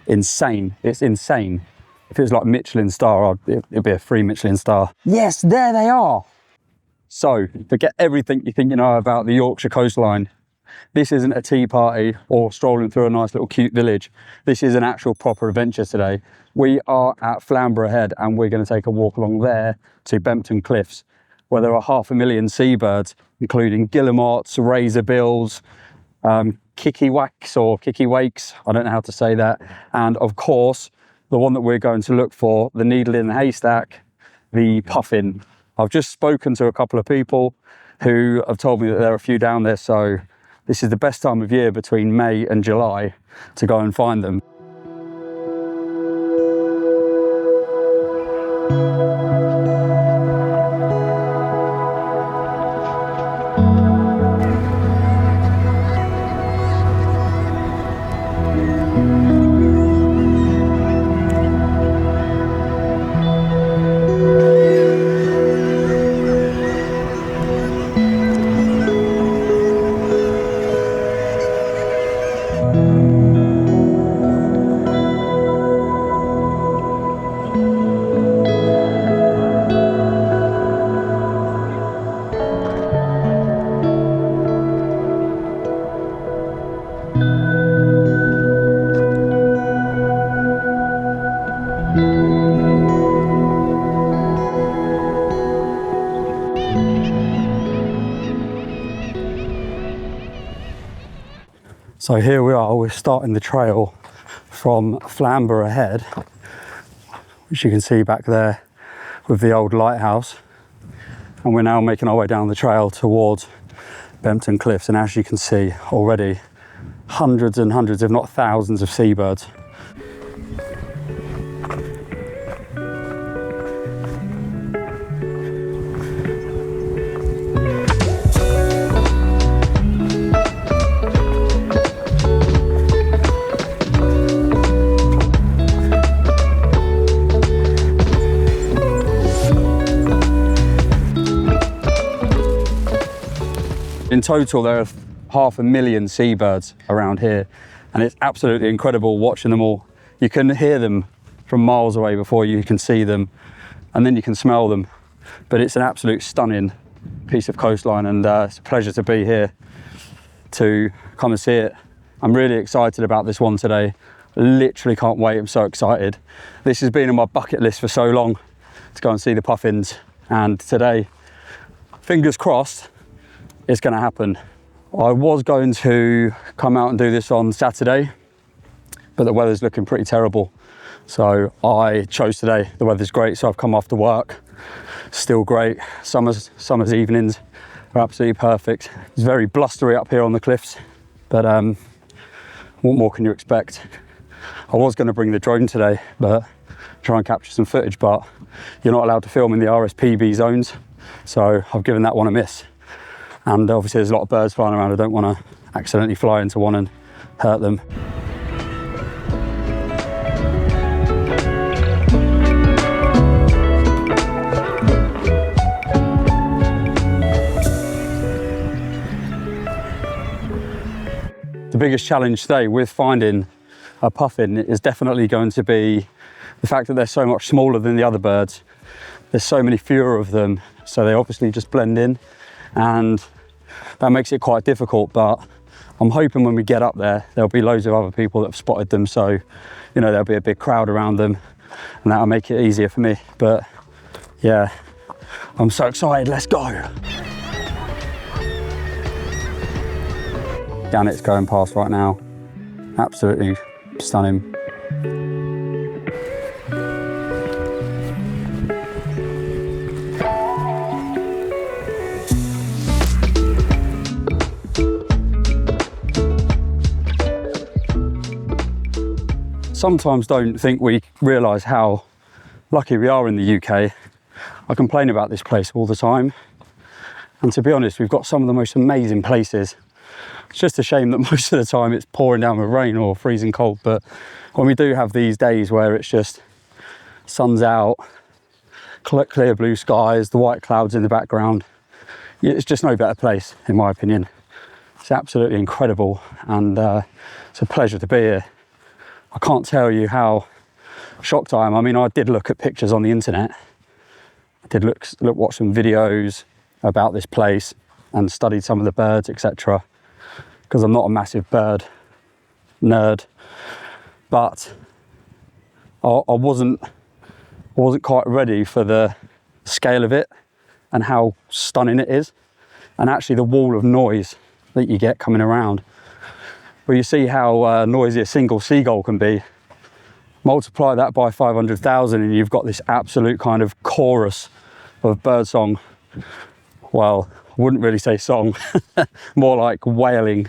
insane. It's insane. If it was like Michelin star, it'd be a 3 Michelin star. Yes, there they are. So forget everything you think you know about the Yorkshire coastline. This isn't a tea party or strolling through a nice little cute village. This is an actual proper adventure today. We are at Flamborough Head and we're going to take a walk along there to Bempton Cliffs, where there are 500,000 seabirds, including guillemots, razorbills, kittiwakes, I don't know how to say that. And of course, the one that we're going to look for, the needle in the haystack, the puffin. I've just spoken to a couple of people who have told me that there are a few down there, so this is the best time of year between May and July to go and find them. So here we are, we're starting the trail from Flamborough Head, which you can see back there with the old lighthouse. And we're now making our way down the trail towards Bempton Cliffs. And as you can see already, hundreds and hundreds, if not thousands of seabirds. In total, there are 500,000 seabirds around here, and it's absolutely incredible watching them all. You can hear them from miles away before you can see them, and then you can smell them. But it's an absolute stunning piece of coastline, and it's a pleasure to be here to come and see it. I'm really excited about this one today. Literally can't wait, I'm so excited. This has been on my bucket list for so long to go and see the puffins, and today, fingers crossed, it's going to happen. I was going to come out and do this on Saturday, but the weather's looking pretty terrible. So I chose today. The weather's great, so I've come after work. Still great. Summer's evenings are absolutely perfect. It's very blustery up here on the cliffs, but what more can you expect? I was going to bring the drone today, but try and capture some footage, but you're not allowed to film in the RSPB zones, so I've given that one a miss. And obviously there's a lot of birds flying around. I don't want to accidentally fly into one and hurt them. The biggest challenge today with finding a puffin is definitely going to be the fact that they're so much smaller than the other birds. There's so many fewer of them, so they obviously just blend in, and that makes it quite difficult. But I'm hoping when we get up there, there'll be loads of other people that have spotted them, so you know there'll be a big crowd around them, and that'll make it easier for me. But yeah, I'm so excited. Let's go. Gannet's going past right now. Absolutely stunning. Sometimes don't think we realise how lucky we are in the UK. I complain about this place all the time, and to be honest, we've got some of the most amazing places. It's just a shame that most of the time it's pouring down with rain or freezing cold, but when we do have these days where it's just sun's out, clear blue skies, the white clouds in the background, it's just no better place in my opinion. It's absolutely incredible, and it's a pleasure to be here. I can't tell you how shocked I am. I mean, I did look at pictures on the internet. I did watch some videos about this place and studied some of the birds, etc. Because I'm not a massive bird nerd, but I wasn't quite ready for the scale of it and how stunning it is, and actually the wall of noise that you get coming around. Where you see how noisy a single seagull can be, multiply that by 500,000 and you've got this absolute kind of chorus of birdsong. Well, I wouldn't really say song, more like wailing.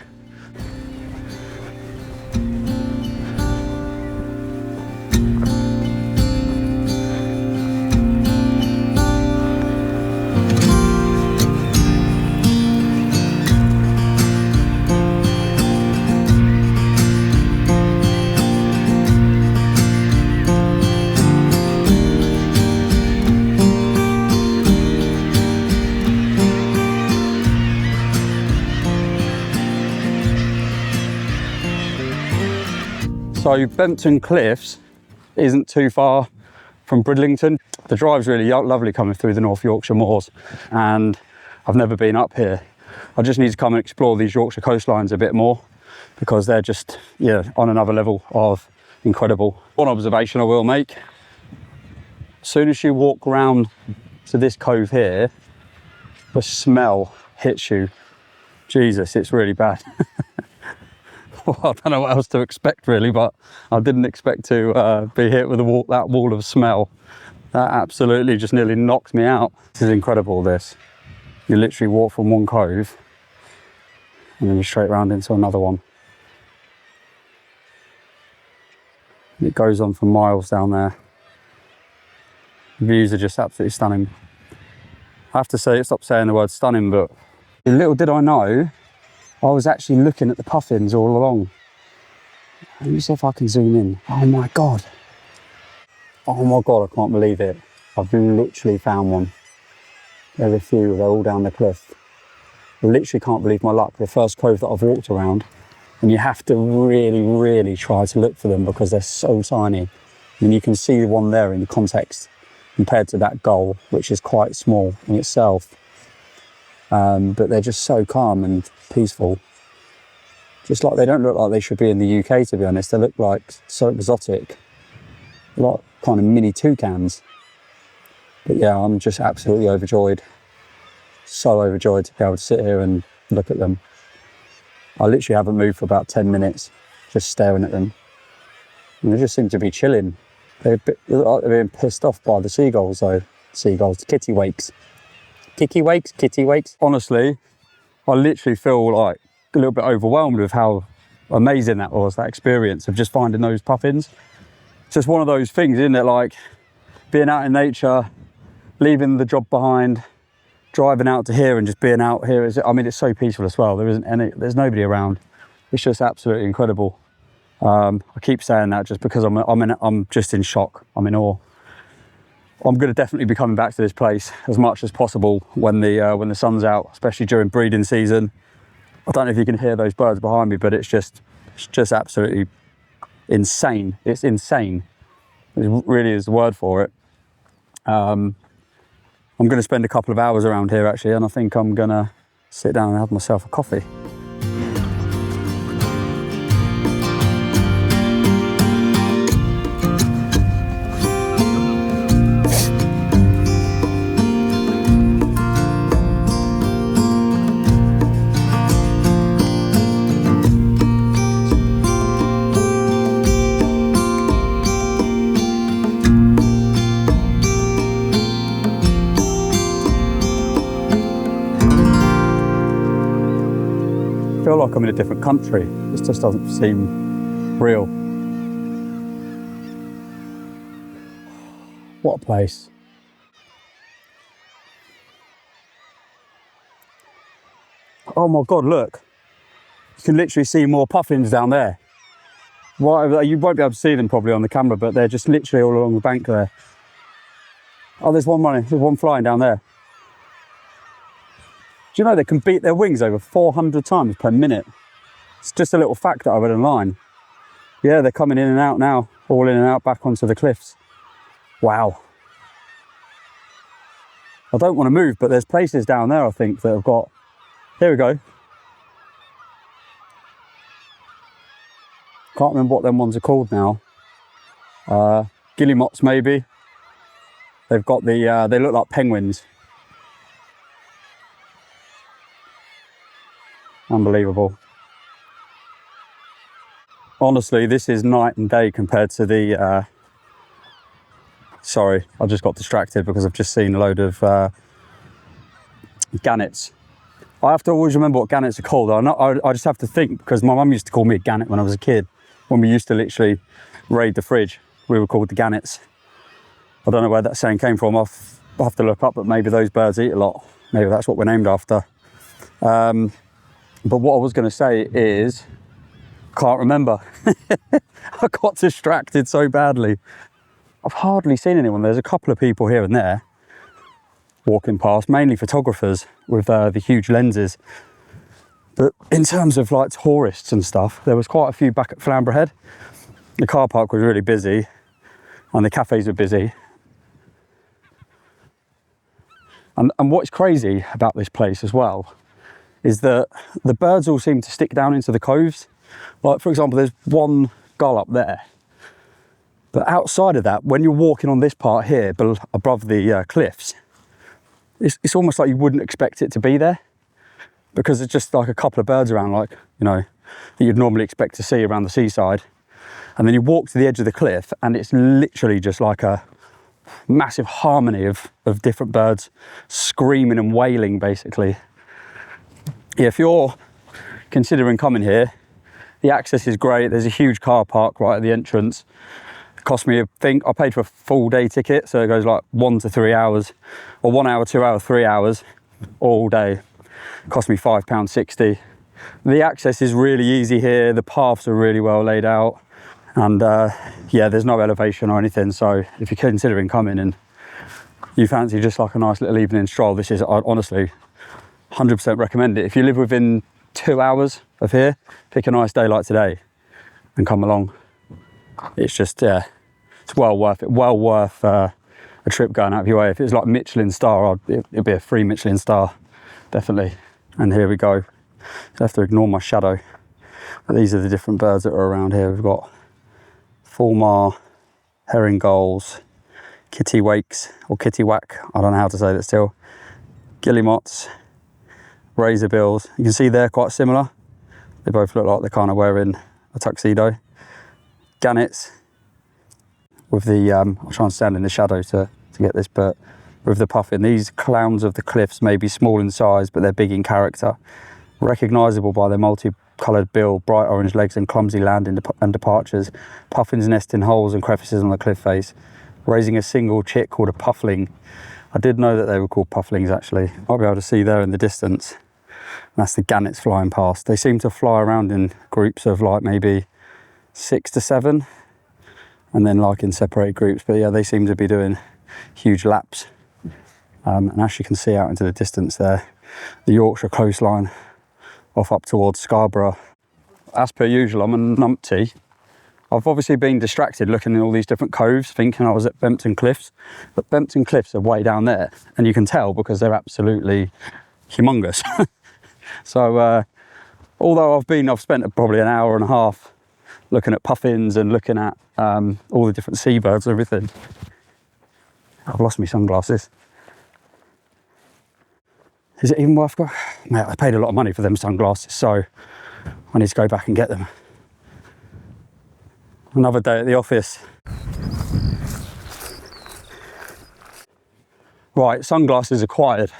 So Bempton Cliffs isn't too far from Bridlington. The drive's really lovely coming through the North Yorkshire moors, and I've never been up here. I just need to come and explore these Yorkshire coastlines a bit more, because they're just, yeah, on another level of incredible. One observation I will make: as soon as you walk round to this cove here, the smell hits you. Jesus, it's really bad. Well, I don't know what else to expect really, but I didn't expect to be hit with that wall of smell. That absolutely just nearly knocked me out. This is incredible, this. You literally walk from one cove and then you're straight round into another one. It goes on for miles down there. The views are just absolutely stunning. I have to say, stop saying the word stunning, but little did I know, I was actually looking at the puffins all along. Let me see if I can zoom in. Oh my God. Oh my God, I can't believe it. I've literally found one. There's a few, they're all down the cliff. I literally can't believe my luck. The first cove that I've walked around, and you have to really, really try to look for them because they're so tiny. And you can see the one there in the context compared to that gull, which is quite small in itself. But they're just so calm and peaceful. Just like, they don't look like they should be in the UK, to be honest. They look like so exotic, like kind of mini toucans. But yeah, I'm just absolutely overjoyed. So overjoyed to be able to sit here and look at them. I literally haven't moved for about 10 minutes, just staring at them. And they just seem to be chilling. They look like they're being pissed off by the seagulls though. Seagulls, kittiwakes. Kittiwakes. Honestly, I literally feel like a little bit overwhelmed with how amazing that was, that experience of just finding those puffins. It's just one of those things, isn't it? Like being out in nature, leaving the job behind, driving out to here and just being out here. I mean, it's so peaceful as well. There's nobody around. It's just absolutely incredible. I keep saying that just because I'm just in shock. I'm in awe. I'm going to definitely be coming back to this place as much as possible when the sun's out, especially during breeding season. I don't know if you can hear those birds behind me, but it's just absolutely insane. It's insane. It really is the word for it. I'm going to spend a couple of hours around here actually, and I think I'm going to sit down and have myself a coffee. I feel like I'm in a different country. This just doesn't seem real. What a place. Oh my God, look. You can literally see more puffins down there. Right over there. You won't be able to see them probably on the camera, but they're just literally all along the bank there. Oh, there's one running, there's one flying down there. Do you know they can beat their wings over 400 times per minute? It's just a little fact that I read online. Yeah, they're coming in and out now, all in and out back onto the cliffs. Wow. I don't want to move, but there's places down there, I think, that have got... Here we go. Can't remember what them ones are called now. Guillemots, maybe. They've got the, they look like penguins. Unbelievable. Honestly, this is night and day compared to the... Sorry, I just got distracted because I've just seen a load of gannets. I have to always remember what gannets are called. I just have to think, because my mum used to call me a gannet when I was a kid. When we used to literally raid the fridge, we were called the gannets. I don't know where that saying came from. I'll have to look up, but maybe those birds eat a lot. Maybe that's what we're named after. But what I was going to say is, can't remember. I got distracted so badly. I've hardly seen anyone. There's a couple of people here and there walking past, mainly photographers with the huge lenses. But in terms of like tourists and stuff, there was quite a few back at Flamborough Head. The car park was really busy and the cafes were busy. And what's crazy about this place as well is that the birds all seem to stick down into the coves. Like, for example, there's one gull up there. But outside of that, when you're walking on this part here, above the cliffs, it's almost like you wouldn't expect it to be there, because it's just like a couple of birds around, like, you know, that you'd normally expect to see around the seaside. And then you walk to the edge of the cliff and it's literally just like a massive harmony of different birds screaming and wailing, basically. Yeah, if you're considering coming here, the access is great. There's a huge car park right at the entrance. It cost me, I think, I paid for a full day ticket, so it goes like 1 to 3 hours, or 1 hour, 2 hours, 3 hours, all day. It cost me £5.60. The access is really easy here. The paths are really well laid out, and yeah, there's no elevation or anything. So if you're considering coming and you fancy just like a nice little evening stroll, this is, I honestly 100% recommend it. If you live within 2 hours of here, pick a nice day like today and come along. It's just, yeah, it's well worth it. Well worth a trip going out of your way. If it was like Michelin star, it'd be a free Michelin star, definitely. And here we go. I have to ignore my shadow. But these are the different birds that are around here. We've got fulmar, herring gulls, kittiwakes or kittiwak. I don't know how to say that still. Guillemots, razorbills. You can see they're quite similar. They both look like they're kind of wearing a tuxedo. Gannets with the, I'll try and stand in the shadow to get this, but with the puffin. These clowns of the cliffs may be small in size, but they're big in character. Recognisable by their multicoloured bill, bright orange legs and clumsy landing and departures. Puffins nest in holes and crevices on the cliff face, raising a single chick called a puffling. I did know that they were called pufflings, actually. Might be able to see there in the distance. And that's the gannets flying past. They seem to fly around in groups of like maybe 6 to 7, and then like in separate groups. But yeah, they seem to be doing huge laps. And as you can see out into the distance there, the Yorkshire coastline off up towards Scarborough. As per usual, I'm a numpty. I've obviously been distracted looking at all these different coves, thinking I was at Bempton Cliffs, but Bempton Cliffs are way down there, and you can tell because they're absolutely humongous. So although I've spent probably an hour and a half looking at puffins and looking at all the different seabirds and everything, I've lost my sunglasses. Is it even worth going? Mate, I paid a lot of money for them sunglasses, so I need to go back and get them. Another day at the office. Right, sunglasses acquired.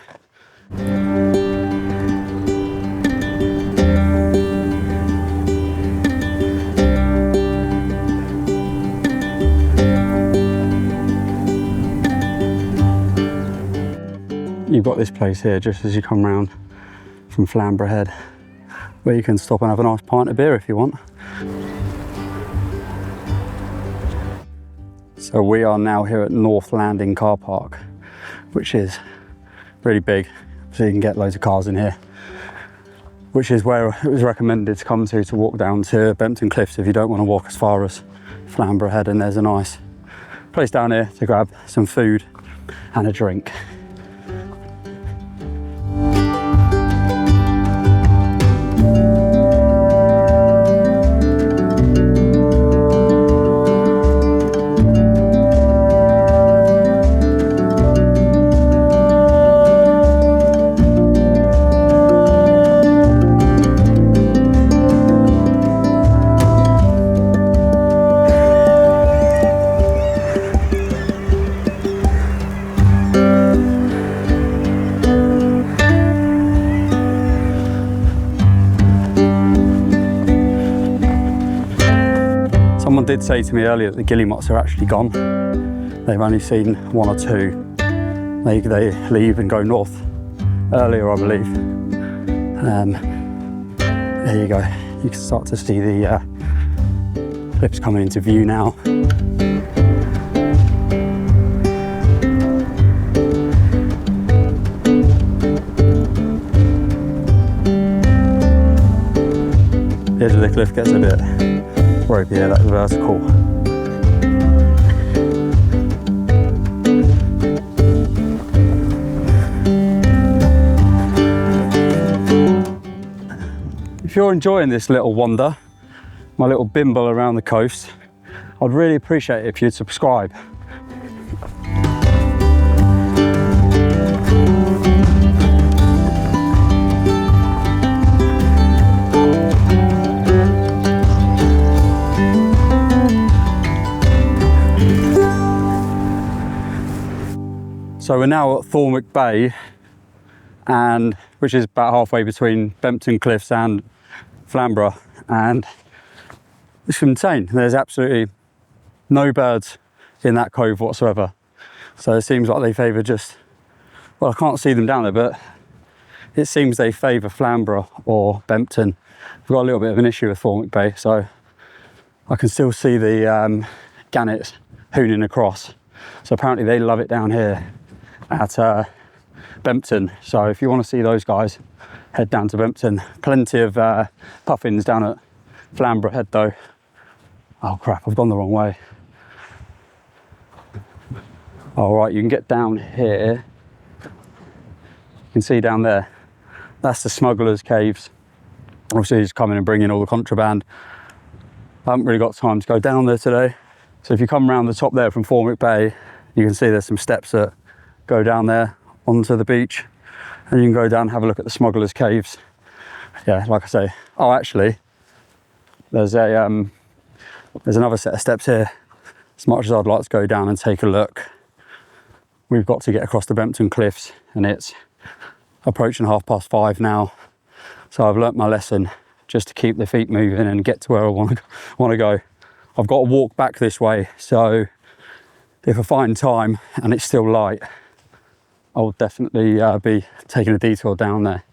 You've got this place here just as you come round from Flamborough Head, where you can stop and have a nice pint of beer if you want. So we are now here at North Landing car park, which is really big, so you can get loads of cars in here. which is where it was recommended to come to walk down to Bempton Cliffs if you don't want to walk as far as Flamborough Head. And there's a nice place down here to grab some food and a drink. Someone did say to me earlier that the guillemots are actually gone. They've only seen one or two. They leave and go north earlier, I believe. There you go. You can start to see the cliffs coming into view now. The edge of the cliff gets a bit ropey here, that's vertical. If you're enjoying this little wander, my little bimble around the coast, I'd really appreciate it if you'd subscribe. So we're now at Thornwick Bay, and which is about halfway between Bempton Cliffs and Flamborough, and it's insane. There's absolutely no birds in that cove whatsoever. So it seems like they favour just, well, I can't see them down there, but it seems they favour Flamborough or Bempton. We've got a little bit of an issue with Thornwick Bay, so I can still see the gannets hooning across. So apparently they love it down here at Bempton. So if you want to see those guys, head down to Bempton. Plenty of puffins down at Flamborough Head though. Oh crap, I've gone the wrong way. All right, you can get down here. You can see down there, that's the smugglers' caves. Obviously he's coming and bringing all the contraband. I haven't really got time to go down there today. So if you come around the top there from Thornwick Bay, you can see there's some steps that go down there onto the beach, and you can go down and have a look at the smugglers' caves. Yeah, like I say, oh actually, there's another set of steps here. As much as I'd like to go down and take a look, we've got to get across the Bempton Cliffs, and it's approaching 5:30 now. So I've learnt my lesson, just to keep the feet moving and get to where I want to go. I've got to walk back this way, so if I find time and it's still light, I'll definitely be taking a detour down there.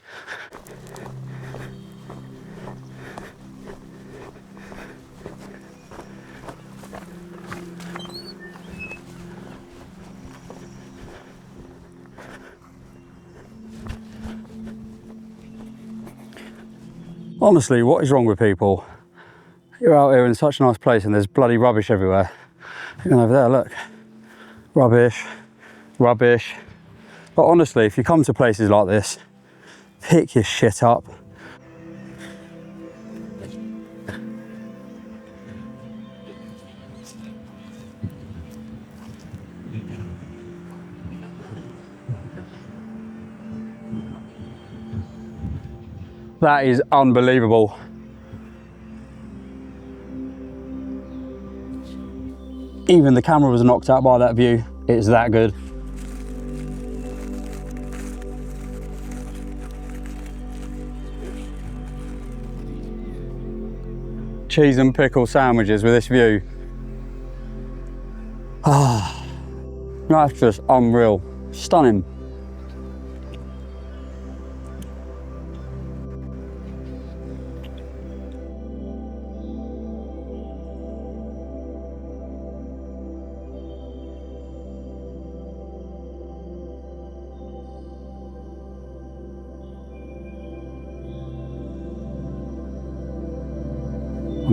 Honestly, what is wrong with people? You're out here in such a nice place and there's bloody rubbish everywhere. Even over there, look. Rubbish, rubbish. But honestly, if you come to places like this, pick your shit up. That is unbelievable. Even the camera was knocked out by that view. It's that good. Cheese and pickle sandwiches with this view. Ah, that's just unreal. Stunning.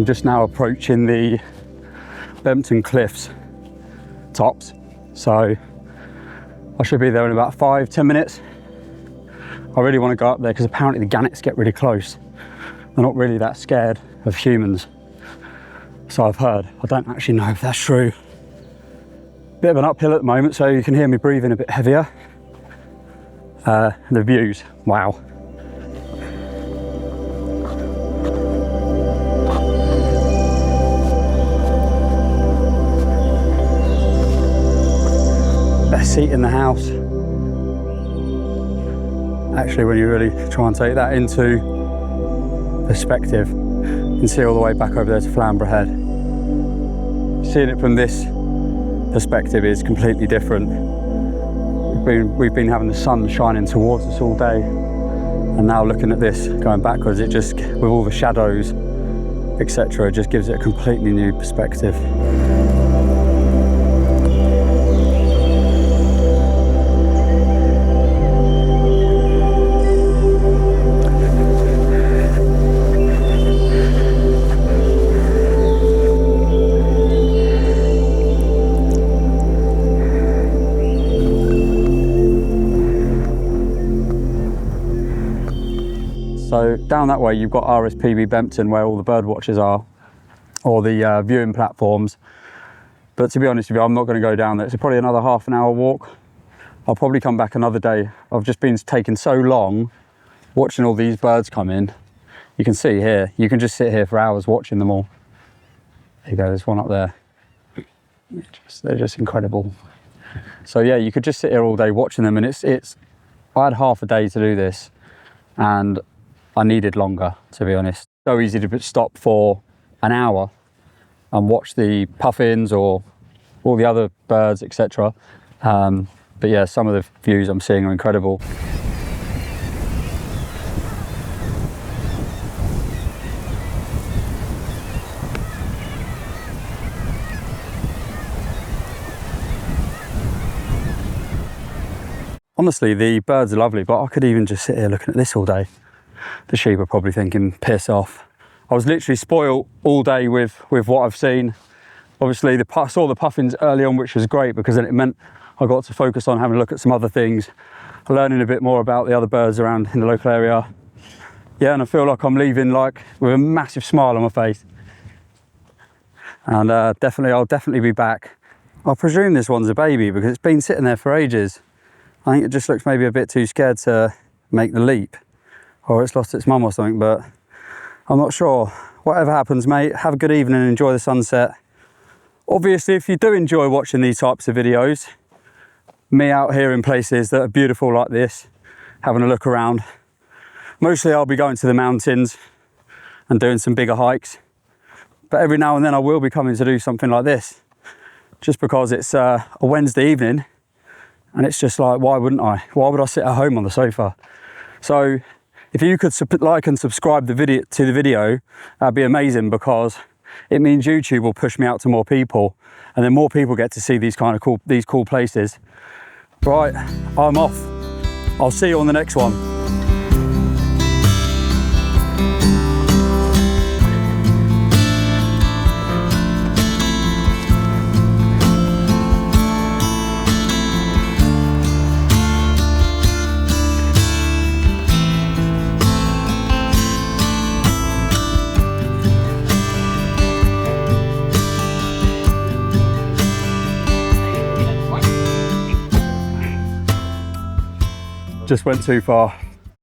I'm just now approaching the Bempton Cliffs tops, so I should be there in about 5-10 minutes. I really want to go up there because apparently the gannets get really close. They're not really that scared of humans, so I've heard. I don't actually know if that's true. Bit of an uphill at the moment, so you can hear me breathing a bit heavier. The views, wow. Best seat in the house. Actually, when you really try and take that into perspective, you can see all the way back over there to Flamborough Head. Seeing it from this perspective is completely different. We've been having the sun shining towards us all day, and now looking at this going backwards, it just, with all the shadows, etc., just gives it a completely new perspective. So down that way you've got RSPB Bempton, where all the bird watchers are, or the viewing platforms. But to be honest with you, I'm not going to go down there. It's probably another half an hour walk. I'll probably come back another day. I've just been taking so long watching all these birds come in. You can see here, you can just sit here for hours watching them all. There you go, there's one up there. They're just incredible. So yeah, you could just sit here all day watching them, and I had half a day to do this, and I needed longer, to be honest. So easy to stop for an hour and watch the puffins or all the other birds, etc. But yeah, some of the views I'm seeing are incredible. Honestly, the birds are lovely, but I could even just sit here looking at this all day. The sheep are probably thinking, piss off. I was literally spoiled all day with what I've seen. Obviously, I saw the puffins early on, which was great because then it meant I got to focus on having a look at some other things, learning a bit more about the other birds around in the local area. Yeah, and I feel like I'm leaving like with a massive smile on my face. And I'll definitely be back. I presume this one's a baby because it's been sitting there for ages. I think it just looks maybe a bit too scared to make the leap, or it's lost its mum or something, but I'm not sure. Whatever happens, mate, have a good evening and enjoy the sunset. Obviously, if you do enjoy watching these types of videos, me out here in places that are beautiful like this, having a look around, mostly I'll be going to the mountains and doing some bigger hikes, but every now and then I will be coming to do something like this, just because it's a Wednesday evening, and it's just like, why wouldn't I? Why would I sit at home on the sofa? So if you could like and subscribe to the video, that'd be amazing, because it means YouTube will push me out to more people, and then more people get to see these cool places. Right, I'm off. I'll see you on the next one. Just went too far.